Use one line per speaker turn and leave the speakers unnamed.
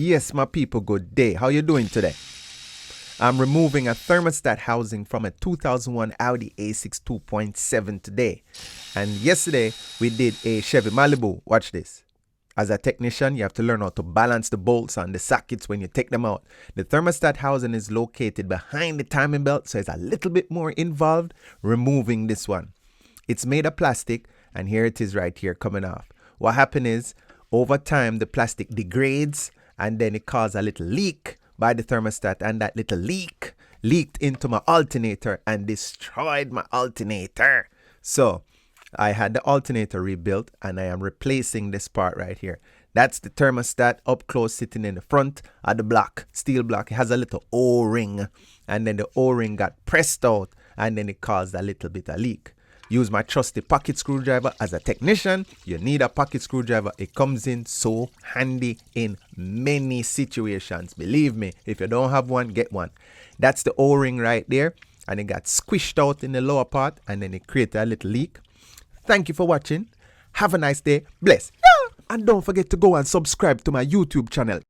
Yes, my people, good day. How you doing today? I'm removing a thermostat housing from a 2001 Audi A6 2.7 today. And yesterday, we did a Chevy Malibu. Watch this. As a technician, you have to learn how to balance the bolts and the sockets when you take them out. The thermostat housing is located behind the timing belt, so it's a little bit more involved removing this one. It's made of plastic, and here it is right here coming off. What happened is, over time, the plastic degrades, and then it caused a little leak by the thermostat, and that little leak leaked into my alternator and destroyed my alternator. So I had the alternator rebuilt, and I am replacing this part right here. That's the thermostat up close sitting in the front of the block, steel block. It has a little O-ring, and then the O-ring got pressed out, and then it caused a little bit of leak. Use my trusty pocket screwdriver. As a technician, you need a pocket screwdriver. It comes in so handy in many situations. Believe me, if you don't have one, get one. That's the O-ring right there, and it got squished out in the lower part, and then it created a little leak. Thank you for watching. Have a nice day. Bless. And don't forget to go and subscribe to my YouTube channel.